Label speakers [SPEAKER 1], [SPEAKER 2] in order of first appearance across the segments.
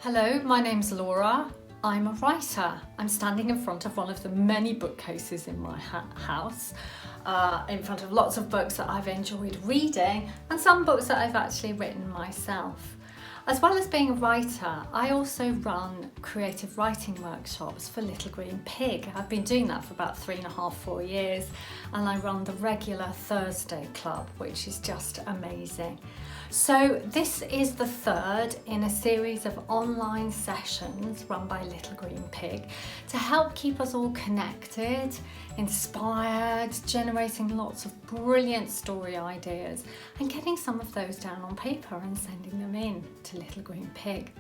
[SPEAKER 1] Hello, my name's Laura. I'm a writer. I'm standing in front of one of the many bookcases in my house, in front of lots of books that I've enjoyed reading and some books that I've actually written myself. As well as being a writer, I also run creative writing workshops for Little Green Pig. I've been doing that for about 3.5, 4 years, and I run the regular Thursday club, which is just amazing. So this is the third in a series of online sessions run by Little Green Pig to help keep us all connected, inspired, generating lots of brilliant story ideas and getting some of those down on paper and sending them in to Little Green Pig.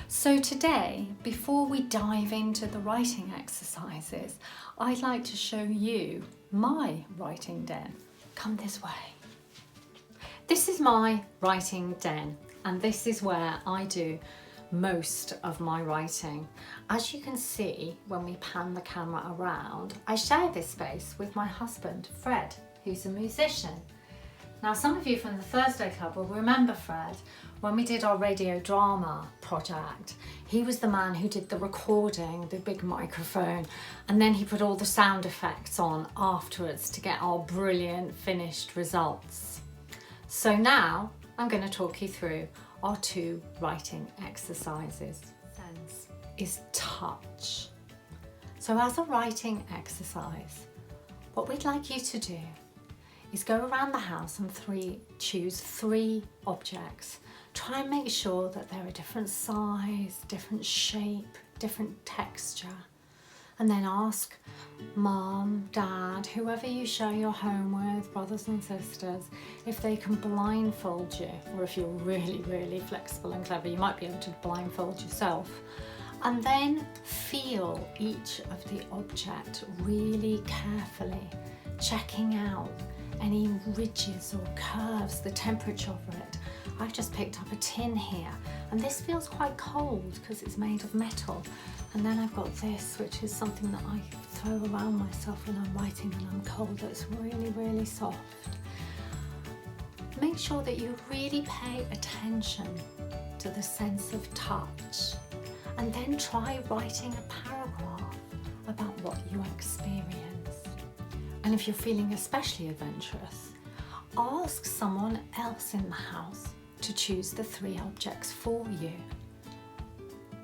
[SPEAKER 1] So today, before we dive into the writing exercises, I'd like to show you my writing den. Come this way. This is my writing den, and this is where I do most of my writing. As you can see, when we pan the camera around, I share this space with my husband, Fred, who's a musician. Now, some of you from the Thursday Club will remember Fred when we did our radio drama project. He was the man who did the recording, the big microphone, and then he put all the sound effects on afterwards to get our brilliant finished results. So now I'm going to talk you through our two writing exercises. Sense is touch. So as a writing exercise, what we'd like you to do is go around the house and choose three objects. Try and make sure that they're a different size, different shape, different texture. And then ask Mum, Dad, whoever you share your home with, brothers and sisters, if they can blindfold you, or if you're really, really flexible and clever, you might be able to blindfold yourself. And then feel each of the object really carefully, checking out any ridges or curves, the temperature of it. I've just picked up a tin here, and this feels quite cold because it's made of metal. And then I've got this, which is something that I throw around myself when I'm writing and I'm cold, that's really, really soft. Make sure that you really pay attention to the sense of touch, and then try writing a paragraph about what you experience. And if you're feeling especially adventurous, ask someone else in the house to choose the three objects for you.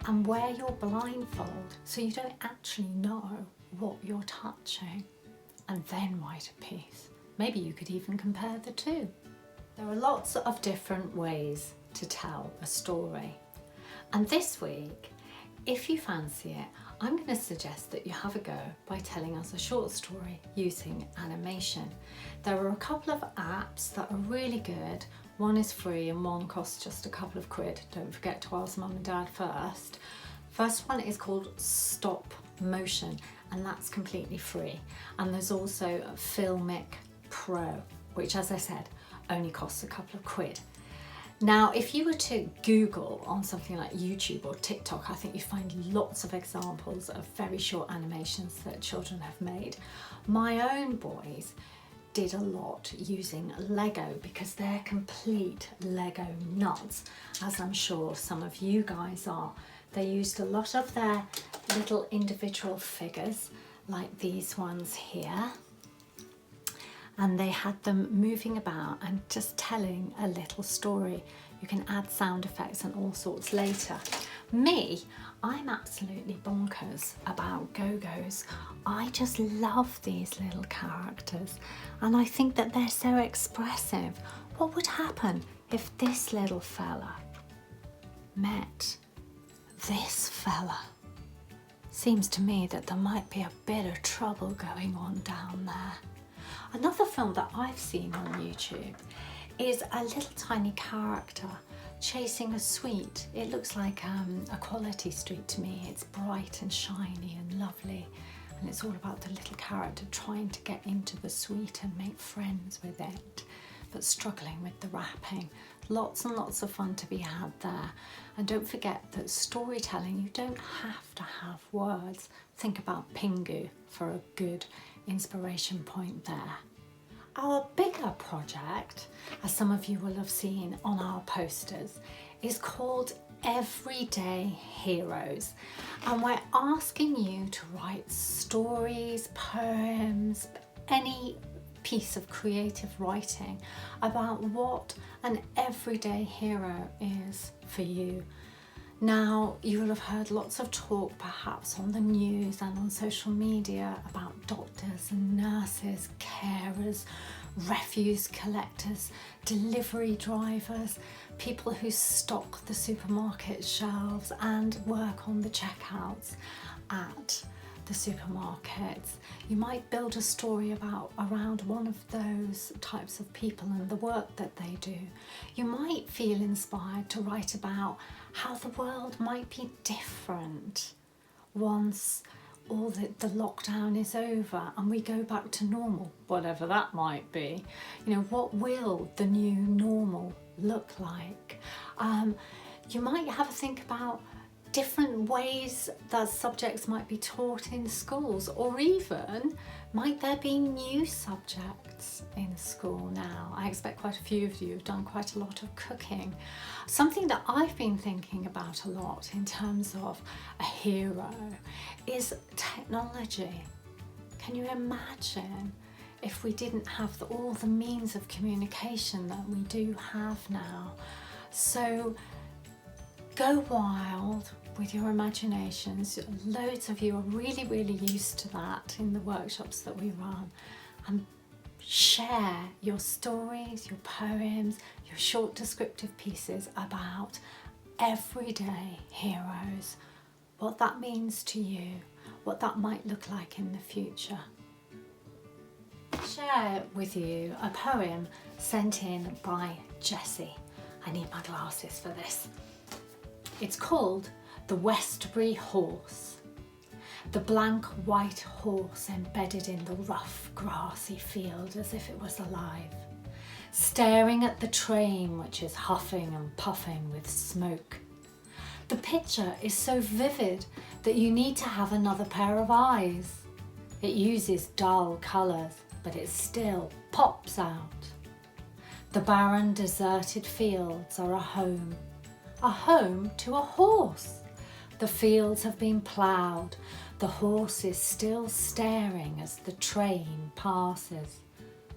[SPEAKER 1] And wear your blindfold so you don't actually know what you're touching, and then write a piece. Maybe you could even compare the two. There are lots of different ways to tell a story, and this week, if you fancy it, I'm going to suggest that you have a go by telling us a short story using animation. There are a couple of apps that are really good. One is free and one costs just a couple of quid. Don't forget to ask Mum and Dad first. First one is called Stop Motion, and that's completely free. And there's also Filmic Pro, which, as I said, only costs a couple of quid. Now, if you were to Google on something like YouTube or TikTok, I think you find lots of examples of very short animations that children have made. My own boys did a lot using Lego because they're complete Lego nuts, as I'm sure some of you guys are. They used a lot of their little individual figures, like these ones here, and they had them moving about and just telling a little story. You can add sound effects and all sorts later. Me, I'm absolutely bonkers about Go-Go's. I just love these little characters, and I think that they're so expressive. What would happen if this little fella met this fella? Seems to me that there might be a bit of trouble going on down there. Another film that I've seen on YouTube is a little tiny character chasing a sweet. It looks like a quality street to me. It's bright and shiny and lovely, and it's all about the little character trying to get into the sweet and make friends with it, but struggling with the wrapping. Lots and lots of fun to be had there. And don't forget that storytelling, you don't have to have words. Think about Pingu for a good inspiration point there. Our bigger project, as some of you will have seen on our posters, is called everyday heroes, and we're asking you to write stories, poems, any piece of creative writing about what an everyday hero is for you. Now, you will have heard lots of talk perhaps on the news and on social media about doctors and nurses, carers, refuse collectors, delivery drivers, people who stock the supermarket shelves and work on the checkouts at the supermarkets. You might build a story around one of those types of people and the work that they do. You might feel inspired to write about how the world might be different once all the lockdown is over and we go back to normal, whatever that might be. You know, what will the new normal look like? You might have a think about different ways that subjects might be taught in schools, or even might there be new subjects in school now? I expect quite a few of you have done quite a lot of cooking. Something that I've been thinking about a lot in terms of a hero is technology. Can you imagine if we didn't have all the means of communication that we do have now? So go wild with your imaginations. Loads of you are really, really used to that in the workshops that we run. And share your stories, your poems, your short descriptive pieces about everyday heroes, what that means to you, what that might look like in the future. Share with you a poem sent in by Jessie. I need my glasses for this. It's called The Westbury Horse. The blank white horse embedded in the rough grassy field as if it was alive, staring at the train which is huffing and puffing with smoke. The picture is so vivid that you need to have another pair of eyes. It uses dull colours, but it still pops out. The barren, deserted fields are a home to a horse. The fields have been ploughed. The horse is still staring as the train passes.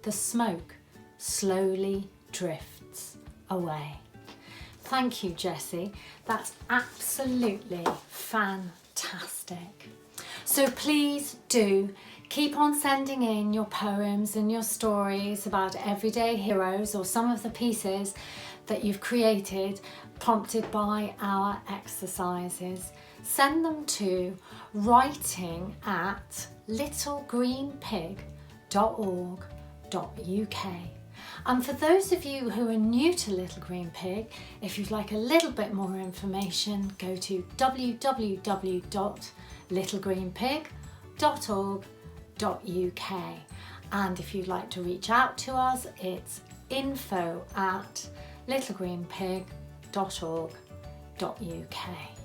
[SPEAKER 1] The smoke slowly drifts away. Thank you, Jessie. That's absolutely fantastic. So please do keep on sending in your poems and your stories about everyday heroes, or some of the pieces that you've created prompted by our exercises. Send them to writing@littlegreenpig.org.uk. And for those of you who are new to Little Green Pig, if you'd like a little bit more information, go to www.littlegreenpig.org.uk. And if you'd like to reach out to us, it's info@littlegreenpig.org.uk.